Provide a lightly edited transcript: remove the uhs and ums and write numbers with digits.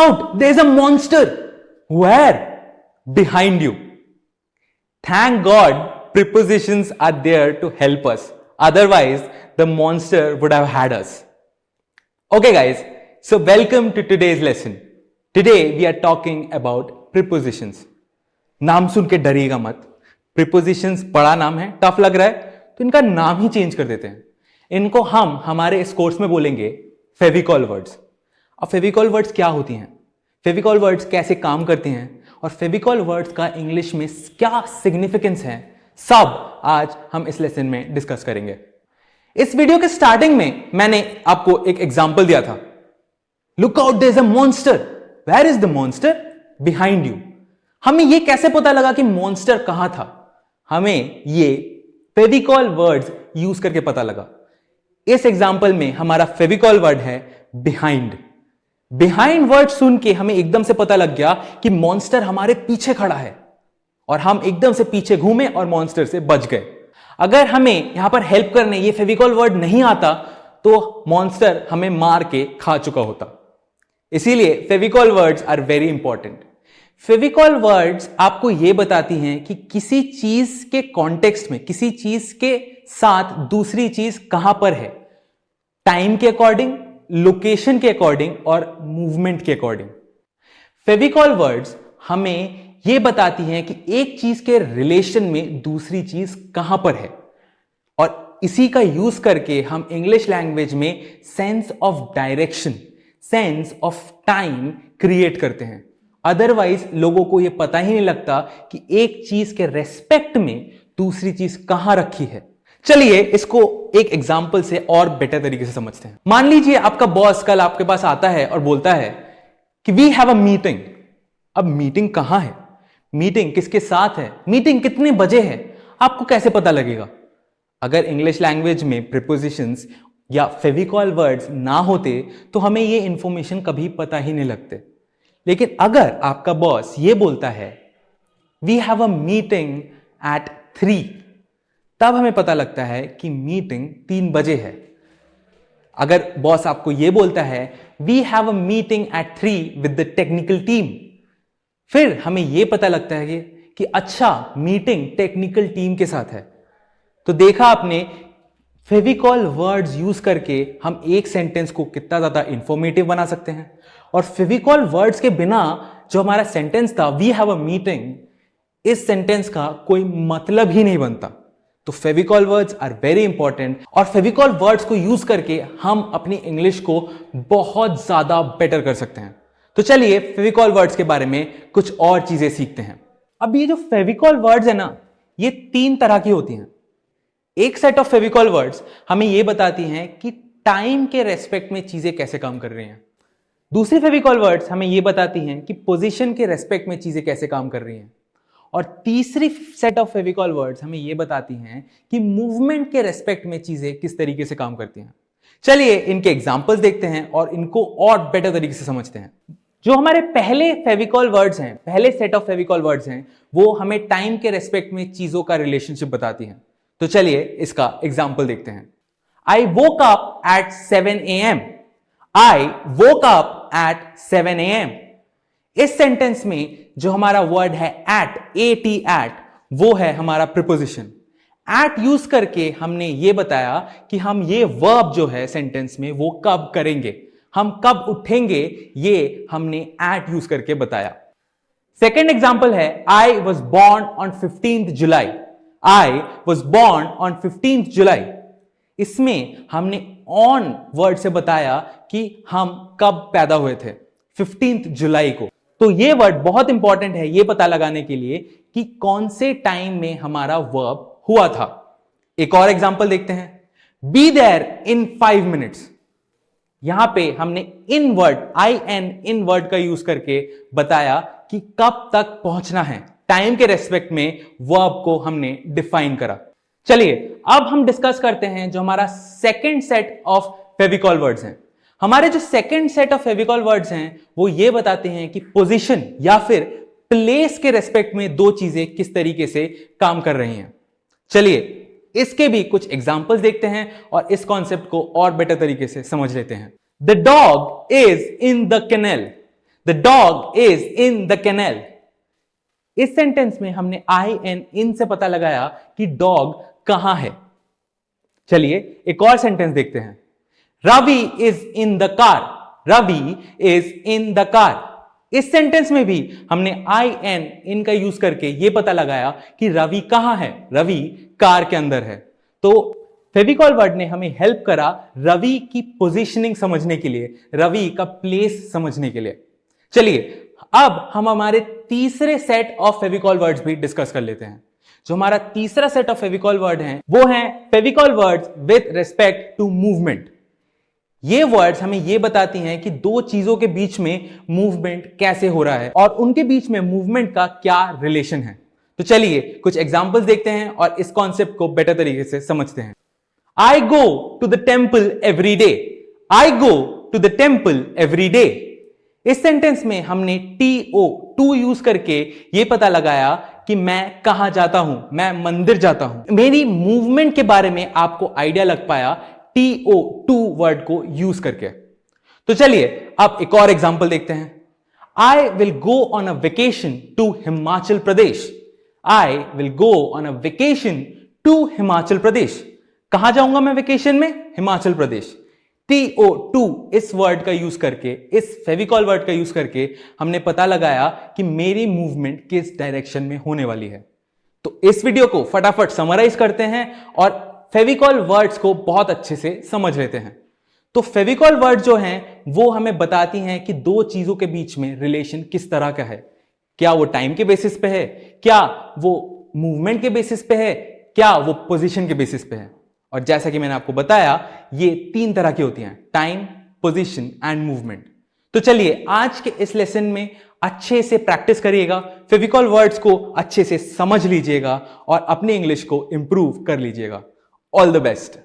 out! There's a monster! Where? Behind you. Thank God prepositions are there to help us. Otherwise, the monster would have had us. Okay guys, so welcome to today's lesson. Today we are talking about prepositions. नाम सुन के डरिएगा मत. Prepositions बड़ा नाम है, tough लग रहा है, तो इनका नाम ही चेंज कर देते हैं. इनको हम हमारे इस कोर्स में बोलेंगे फेविकॉल वर्ड्स. अब फेविकॉल वर्ड्स क्या होती हैं, फेविकॉल वर्ड्स कैसे काम करती हैं और फेविकॉल वर्ड्स का इंग्लिश में क्या सिग्निफिकेंस है, सब आज हम इस लेसन में डिस्कस करेंगे. इस वीडियो के स्टार्टिंग में मैंने आपको एक एग्जांपल दिया था. Look out, there is a monster. Where is the monster? Behind you. हमें यह कैसे पता लगा कि मॉन्स्टर कहां था? हमें ये फेविकॉल वर्ड्स यूज करके पता लगा. इस एग्जांपल में हमारा फेविकॉल वर्ड है बिहाइंड. बिहाइंड वर्ड सुन के हमें एकदम से पता लग गया कि मॉन्स्टर हमारे पीछे खड़ा है और हम एकदम से पीछे घूमे और मॉन्स्टर से बच गए. अगर हमें यहां पर हेल्प करने ये फेविकॉल वर्ड नहीं आता तो मॉन्स्टर हमें मार के खा चुका होता. इसीलिए Fevicol words are very important. Fevicol words आपको यह बताती हैं कि किसी चीज के कॉन्टेक्स्ट में, किसी चीज के साथ दूसरी चीज कहां पर है, टाइम के अकॉर्डिंग, लोकेशन के अकॉर्डिंग और मूवमेंट के अकॉर्डिंग. फेविकॉल वर्ड्स हमें यह बताती हैं कि एक चीज के रिलेशन में दूसरी चीज कहां पर है और इसी का यूज करके हम इंग्लिश लैंग्वेज में sense of direction, sense of time create करते हैं. अदरवाइज लोगों को यह पता ही नहीं लगता कि एक चीज के रेस्पेक्ट में दूसरी चीज कहां रखी है. चलिए इसको एक एग्जाम्पल से और बेटर तरीके से समझते हैं. मान लीजिए आपका बॉस कल आपके पास आता है और बोलता है कि वी हैव अ मीटिंग. अब मीटिंग कहां है, मीटिंग किसके साथ है, मीटिंग कितने बजे है, आपको कैसे पता लगेगा? अगर इंग्लिश लैंग्वेज में प्रीपोजिशंस या फेविकॉल वर्ड्स ना होते तो हमें ये इंफॉर्मेशन कभी पता ही नहीं लगते. लेकिन अगर आपका बॉस ये बोलता है we have a meeting at 3, तब हमें पता लगता है कि मीटिंग 3 बजे है. अगर बॉस आपको यह बोलता है we have a meeting at 3 with the technical team, फिर हमें यह पता लगता है कि अच्छा मीटिंग टेक्निकल टीम के साथ है. तो देखा आपने, फेविकॉल वर्ड्स यूज करके हम एक सेंटेंस को कितना ज्यादा इंफॉर्मेटिव बना सकते हैं. और फेविकॉल वर्ड्स के बिना जो हमारा सेंटेंस था वी हैव अ मीटिंग, इस सेंटेंस का कोई मतलब ही नहीं बनता. तो Fevicol words are very important और फेविकॉल वर्ड्स को यूज करके हम अपनी इंग्लिश को बहुत ज्यादा बेटर कर सकते हैं. तो चलिए फेविकॉल वर्ड्स के बारे में कुछ और चीजें सीखते हैं. अब ये जो फेविकॉल वर्ड्स है ना, ये 3 तरह की होती हैं. एक सेट ऑफ फेविकॉल वर्ड्स हमें यह बताती हैं कि टाइम के रेस्पेक्ट में चीजें कैसे काम कर रही हैं. दूसरी फेविकॉल वर्ड्स हमें यह बताती हैं कि पोजीशन के रेस्पेक्ट में चीजें कैसे काम कर रही हैं. और तीसरी सेट ऑफ फेविकॉल वर्ड्स हमें यह बताती हैं कि मूवमेंट के रेस्पेक्ट में चीजें किस तरीके से काम करती हैं. चलिए इनके एग्जांपल्स देखते हैं और इनको और बेटर तरीके से समझते हैं. जो हमारे पहले फेविकॉल वर्ड्स हैं, पहले सेट ऑफ फेविकॉल वर्ड्स हैं, वो हमें टाइम के रेस्पेक्ट में चीजों का रिलेशनशिप बताती हैं. तो चलिए इसका एग्जाम्पल देखते हैं. I woke up at 7 AM. I woke up at 7 AM. इस सेंटेंस में जो हमारा वर्ड है एट, एट, वो है हमारा प्रीपोजिशन. एट यूज करके हमने ये बताया कि हम ये वर्ब जो है सेंटेंस में वो कब करेंगे, हम कब उठेंगे, ये हमने एट यूज करके बताया. सेकेंड एग्जाम्पल है I was born on 15th July. I was born on 15th July. इसमें हमने ऑन वर्ड से बताया कि हम कब पैदा हुए थे, 15th July को. तो ये वर्ड बहुत इंपॉर्टेंट है ये पता लगाने के लिए कि कौन से टाइम में हमारा वर्ब हुआ था. एक और एग्जांपल देखते हैं. Be there in 5 minutes. यहां पे हमने इन वर्ड, इन वर्ड का यूज करके बताया कि कब तक पहुंचना है. टाइम के रेस्पेक्ट में वर्ब को हमने डिफाइन करा. चलिए अब हम डिस्कस करते हैं जो हमारा second set of Fevicol words हैं. हमारे जो second set of Fevicol words हैं वो ये बताते हैं कि पोजीशन या फिर प्लेस के रेस्पेक्ट में दो चीजें किस तरीके से काम कर रही हैं. चलिए इसके भी कुछ एग्जांपल्स देखते हैं और इस कॉन्सेप्ट को और बेटर तरीके से समझ लेते हैं. The dog is in the kennel. The dog is in the kennel. इस सेंटेंस में हमने आई एन इन से पता लगाया कि डॉग कहां है। चलिए एक और सेंटेंस देखते हैं। Ravi is in the car. Ravi is in the car. इस सेंटेंस में भी हमने आई एन इन का यूज करके यह पता लगाया कि रवि कहां है। रवि कार के अंदर है। तो फेविकॉल वर्ड ने हमें हेल्प करा रवि की पोजीशनिंग समझने के लिए, रवि का प्लेस समझने के लिए। चलिए अब हम हमारे तीसरे सेट ऑफ फेविकॉल वर्ड्स भी डिस्कस कर लेते हैं। जो हमारा तीसरा सेट ऑफ फेविकॉल वर्ड है वो है Fevicol words with respect to movement. ये वर्ड्स हमें ये बताती हैं कि दो चीजों के बीच में मूवमेंट कैसे हो रहा है और उनके बीच में मूवमेंट का क्या रिलेशन है। तो चलिए कुछ एग्जांपल्स देखते हैं और इस कॉन्सेप्ट को बेटर तरीके से समझते हैं। I go to the temple every day. I go to the temple every day. इस सेंटेंस में हमने to यूज करके यह पता लगाया कि मैं कहां जाता हूं, मैं मंदिर जाता हूं। मेरी मूवमेंट के बारे में आपको आइडिया लग पाया to वर्ड को यूज करके। तो चलिए अब एक और एग्जांपल देखते हैं। I will go on a vacation to Himachal Pradesh. I will go on a vacation to Himachal Pradesh. कहां जाऊंगा मैं वेकेशन में? हिमाचल प्रदेश। to इस वर्ड का यूज करके, इस फेविकॉल वर्ड का यूज करके हमने पता लगाया कि मेरी मूवमेंट किस डायरेक्शन में होने वाली है। तो इस वीडियो को फटाफट समराइज करते हैं और फेविकॉल वर्ड्स को बहुत अच्छे से समझ लेते हैं। तो फेविकॉल वर्ड जो हैं वो हमें बताती हैं कि दो चीजों के बीच में रिलेशन किस तरह का है। क्या वो टाइम के बेसिस पे है, क्या वो मूवमेंट के बेसिस पे है, क्या वो पोजीशन के बेसिस पे है। और जैसा कि मैंने आपको बताया ये तीन तरह की होती हैं, टाइम, पोजीशन एंड मूवमेंट। तो चलिए आज के इस लेसन में अच्छे से प्रैक्टिस करिएगा, फेविकॉल वर्ड्स को अच्छे से समझ लीजिएगा और अपनी इंग्लिश को इंप्रूव कर लीजिएगा। All the best.